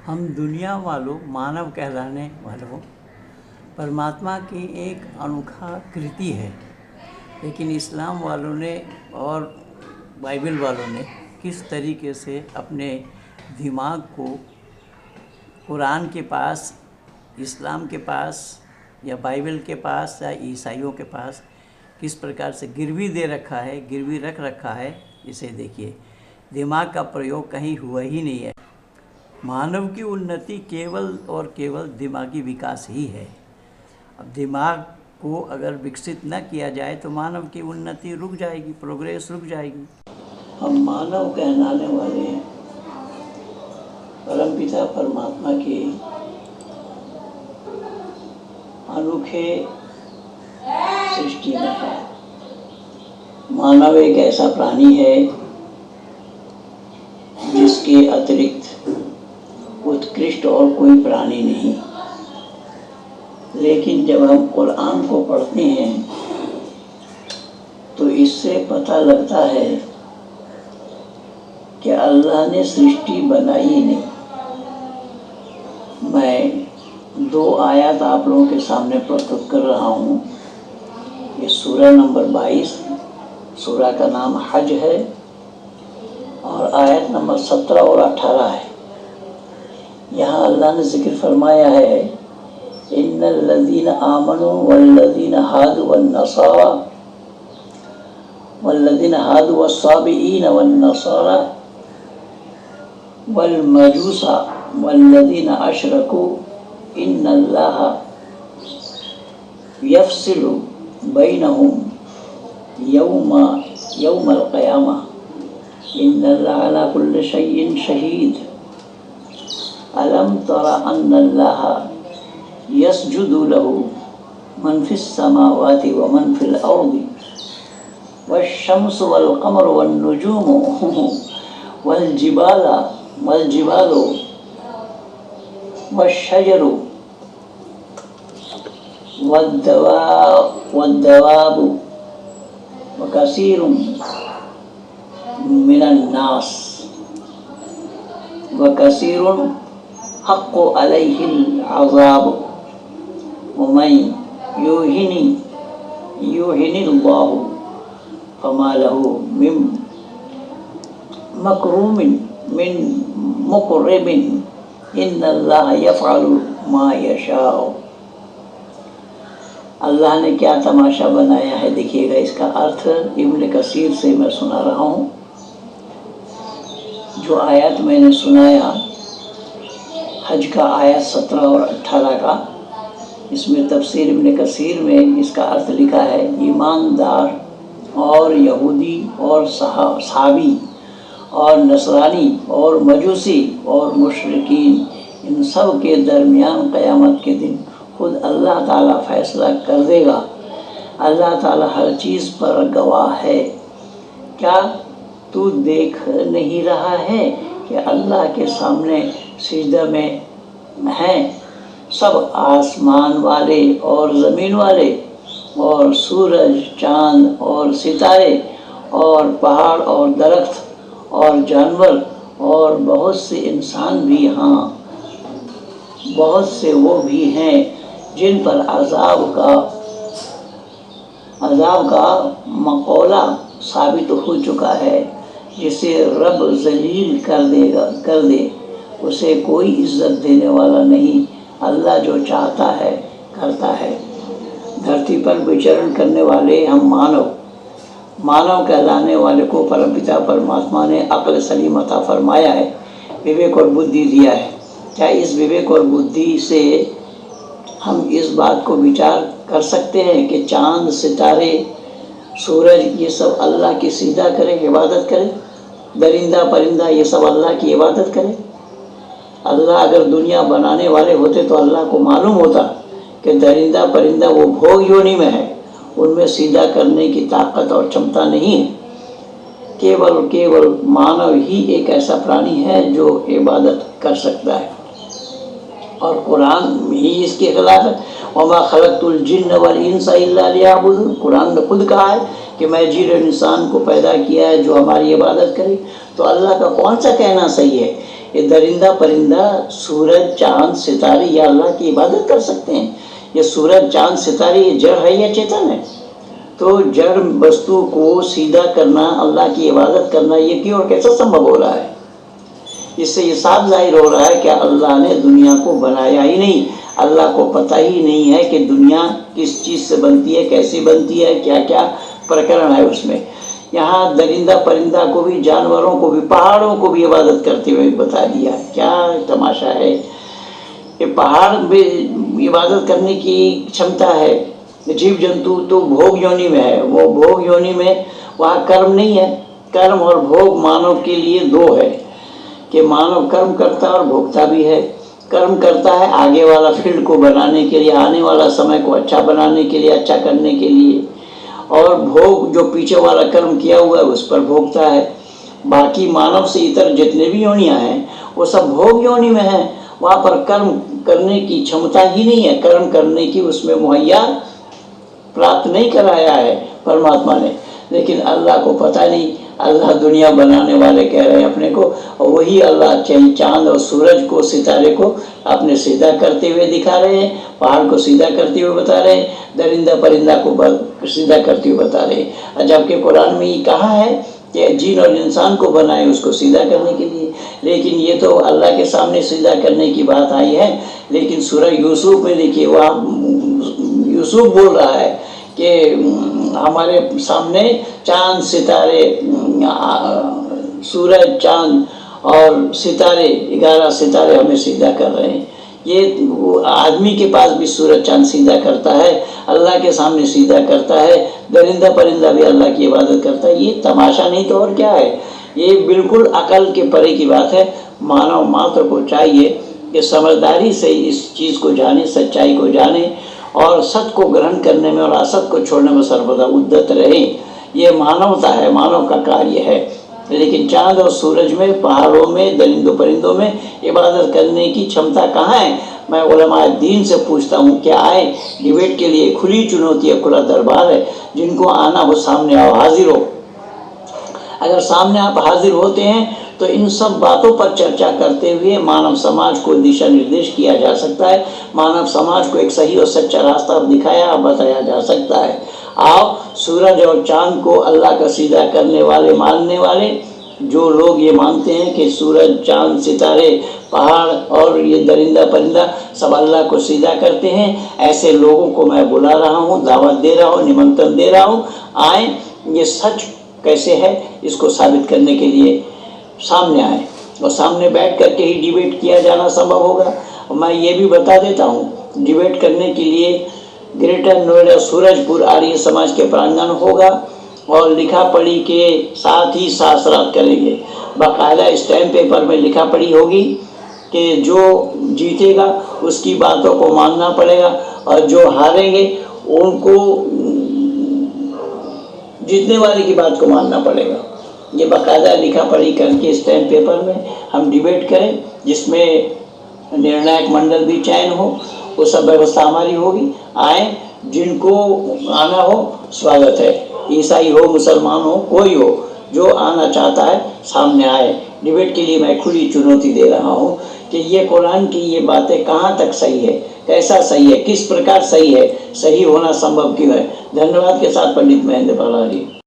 ہم دنیا والوں مانو کہلانے والوں پرماتما کی ایک انوکھا کرتی ہے، لیکن اسلام والوں نے اور بائبل والوں نے کس طریقے سے اپنے دماغ کو قرآن کے پاس، اسلام کے پاس یا بائبل کے پاس یا عیسائیوں کے پاس کس پرکار سے گروی دے رکھا ہے، گروی رکھ رکھا ہے، اسے دیکھیے۔ دماغ کا پریوگ کہیں ہوا ہی نہیں ہے۔ مانو کی انتی کیول اور کیول دماغی وکاس ہی ہے۔ اب دماغ کو اگر وکست نہ کیا جائے تو مانو کی انتی رک جائے گی، پروگریس رک جائے گی۔ ہم مانو کہلانے والے پرم پتا پرماتما کے انوکھے سرشٹی میں ہے۔ مانو ایک ایسا پرانی ہے جس کے اترکت اتکرشٹ اور کوئی پرانی نہیں، لیکن جب ہم قرآن کو پڑھتے ہیں تو اس سے پتہ لگتا ہے کہ اللہ نے سرشٹی بنائی ہی نہیں۔ میں 2 آیات آپ لوگوں کے سامنے پرستت کر رہا ہوں۔ یہ سورہ نمبر 22، سورہ کا نام حج ہے، اور آیت نمبر 17 اور 18 ہے۔ یہاں اللہ نے ذکر فرمایا ہے، ان الذین آمنوا والذین ہادوا والنصارى والذین ہادوا والصابئین والنصارى والمجوس والذین اشرکوا ان اللہ یفصل بینہم یوم القیامہ ان اللہ علی کل شیء شہید الم تر ان اللہ یسجد له من فی السماوات ومن فی الارض والشمس والقمر والنجوم والجبال والشجر والدواب وکثیر من الناس وکثیر حق علیہ العذاب ومن یوہن اللہ فما له من مقرب ان اللہ یفعل ما یشاء۔ اللہ نے کیا تماشا بنایا ہے، دیکھیے گا۔ اس کا ارتھ ابن کثیر سے میں سنا رہا ہوں۔ جو آیات میں نے سنایا حج کا آیت 17 اور 18 کا، اس میں تفسیر ابن کثیر میں اس کا ارتھ لکھا ہے، ایماندار اور یہودی اور صحابی اور نصرانی اور مجوسی اور مشرکین، ان سب کے درمیان قیامت کے دن خود اللہ تعالیٰ فیصلہ کر دے گا۔ اللہ تعالیٰ ہر چیز پر گواہ ہے۔ کیا تو دیکھ نہیں رہا ہے کہ اللہ کے سامنے سجدہ میں ہیں سب آسمان والے اور زمین والے، اور سورج، چاند اور ستارے، اور پہاڑ اور درخت اور جانور، اور بہت سے انسان بھی، ہاں بہت سے وہ بھی ہیں جن پر عذاب کا مقولہ ثابت ہو چکا ہے۔ جسے رب ذلیل کر دے اسے کوئی عزت دینے والا نہیں۔ اللہ جو چاہتا ہے کرتا ہے۔ دھرتی پر وچرن کرنے والے ہم مانو کہلانے والے کو پرم پتا پرماتما نے عقل سلیم عطا فرمایا ہے، وویک اور بدھی دیا ہے۔ کیا اس وویک اور بدھی سے ہم اس بات کو وچار کر سکتے ہیں کہ چاند، ستارے، سورج یہ سب اللہ کی سجدہ کرے، عبادت کرے؟ درندہ پرندہ یہ سب اللہ کی عبادت کرے؟ اللہ اگر دنیا بنانے والے ہوتے تو اللہ کو معلوم ہوتا کہ درندہ پرندہ وہ بھوگ یونی میں ہے، ان میں سجدہ کرنے کی طاقت اور چمتا نہیں ہے۔ کیول مانو ہی ایک ایسا پرانی ہے جو عبادت کر سکتا ہے، اور قرآن ہی اس کے خلاف ہے۔ وما خلقت الجن والانس الا لیعبدون، قرآن نے خود کہا ہے کہ میں جن انسان کو پیدا کیا ہے جو ہماری عبادت کرے۔ تو اللہ کا کون سا کہنا صحیح ہے یہ درندہ پرندہ سورج چاند ستارے یہ اللہ کی عبادت کر سکتے ہیں؟ یہ سورج چاند ستارے یہ جڑ ہے یا چیتن ہے؟ تو جڑ وستو کو سیدھا کرنا، اللہ کی عبادت کرنا، یہ کیوں اور کیسا سمبھو ہو رہا ہے؟ اس سے یہ صاف ظاہر ہو رہا ہے کہ اللہ نے دنیا کو بنایا ہی نہیں، اللہ کو پتہ ہی نہیں ہے کہ دنیا کس چیز سے بنتی ہے، کیسی بنتی ہے، کیا کیا پرکرن ہے اس میں۔ یہاں درندہ پرندہ کو بھی، جانوروں کو بھی، پہاڑوں کو بھی عبادت کرتے ہوئے بتا دیا۔ کیا تماشا ہے! یہ پہاڑ بھی عبادت کرنے کی چھمتا ہے۔ جیو جنتو تو بھوگ یونی میں ہے، وہ بھوگ یونی میں وہاں کرم نہیں ہے۔ کرم اور بھوگ مانو کے لیے دو ہے کہ مانو کرم کرتا اور بھوگتا بھی ہے۔ کرم کرتا ہے آگے والا فیلڈ کو بنانے کے لیے، آنے والا سمے کو اچھا بنانے کے لیے، اچھا کرنے کے لیے، اور بھوگ جو پیچھے والا کرم کیا ہوا ہے اس پر بھوگتا ہے۔ باقی مانو سے اتر جتنے بھی یونیاں ہیں وہ سب بھوگ یونی میں ہیں، وہاں پر کرم کرنے کی چھمتا ہی نہیں ہے، کرم کرنے کی اس میں مہیا پراپت نہیں کرایا ہے پرماتما نے۔ لیکن اللہ کو پتہ نہیں، اللہ دنیا بنانے والے کہہ رہے ہیں اپنے کو، اور وہی اللہ چاند اور سورج کو، ستارے کو اپنے سیدھا کرتے ہوئے دکھا رہے ہیں، پہاڑ کو سیدھا کرتے ہوئے بتا رہے ہیں، درندہ پرندہ کو سیدھا کرتے ہوئے بتا رہے ہیں۔ جبکہ قرآن میں یہ کہا ہے کہ جن اور انسان کو بنائے اس کو سیدھا کرنے کے لیے، لیکن یہ تو اللہ کے سامنے سیدھا کرنے کی بات آئی ہے۔ لیکن سورہ یوسف میں دیکھیے، وہاں یوسف بول رہا ہے کہ ہمارے سامنے چاند ستارے، سورج چاند اور ستارے، 11 ستارے ہمیں سیدھا کر رہے ہیں۔ یہ آدمی کے پاس بھی سورج چاند سیدھا کرتا ہے، اللہ کے سامنے سیدھا کرتا ہے، درندہ پرندہ بھی اللہ کی عبادت کرتا ہے۔ یہ تماشا نہیں تو اور کیا ہے؟ یہ بالکل عقل کے پرے کی بات ہے۔ مانو ماتر کو چاہیے کہ سمجھداری سے اس چیز کو جانے، سچائی کو جانے، اور ست کو گرہن کرنے میں اور است کو چھوڑنے میں سربدا ادت رہے۔ یہ مانوتا ہے، مانو کا کاریہ ہے۔ لیکن چاند اور سورج میں، پہاڑوں میں، درندوں پرندوں میں عبادت کرنے کی چھمتا کہاں ہے؟ میں علماء دین سے پوچھتا ہوں کہ آئے ڈیبیٹ کے لیے، کھلی چنوتی ہے، کھلا دربار ہے، جن کو آنا ہو سامنے آؤ، حاضر ہو۔ اگر سامنے آپ حاضر ہوتے ہیں تو ان سب باتوں پر چرچا کرتے ہوئے مانو سماج کو دشا نردیش کیا جا سکتا ہے، مانو سماج کو ایک صحیح اور سچا راستہ دکھایا، بتایا جا سکتا ہے۔ آؤ سورج اور چاند کو اللہ کا سیدھا کرنے والے، ماننے والے، جو لوگ یہ مانتے ہیں کہ سورج چاند ستارے پہاڑ اور یہ درندہ پرندہ سب اللہ کو سیدھا کرتے ہیں، ایسے لوگوں کو میں بلا رہا ہوں، دعوت دے رہا ہوں، نمنترن دے رہا ہوں، آئیں یہ سچ کیسے ہے اس کو ثابت کرنے کے لیے سامنے آئیں، اور سامنے بیٹھ کر کے ہی ڈیبیٹ کیا جانا سمبھو ہوگا۔ میں یہ بھی بتا دیتا ہوں، ڈیبیٹ کرنے کے لیے گریٹر نوئیڈا سورج پور آریہ سماج کے پرانگن ہوگا، اور لکھا پڑھی کے ساتھ ہی ساسرات کریں گے۔ باقاعدہ اسٹیمپ پیپر میں لکھا پڑھی ہوگی کہ جو جیتے گا اس کی باتوں کو ماننا پڑے گا، اور جو ہاریں گے ان کو جیتنے والے کی بات کو ماننا پڑے گا۔ یہ باقاعدہ لکھا پڑھی کر کے اسٹیمپ پیپر میں ہم ڈیبیٹ کریں، جس میں نرنائک منڈل بھی چین ہو، وہ سب ویوستھا ہماری ہوگی۔ آئیں، جن کو آنا ہو سواگت ہے، عیسائی ہو، مسلمان ہو، کوئی ہو، جو آنا چاہتا ہے سامنے آئے۔ ڈیبیٹ کے لیے میں کھلی چنوتی دے رہا ہوں کہ یہ قرآن کی یہ باتیں کہاں تک صحیح ہے، کیسا صحیح ہے، کس پرکار صحیح ہے، صحیح ہونا سمبھو کیوں ہے۔ دھنیہ واد کے ساتھ پنڈت مہندر پال جی۔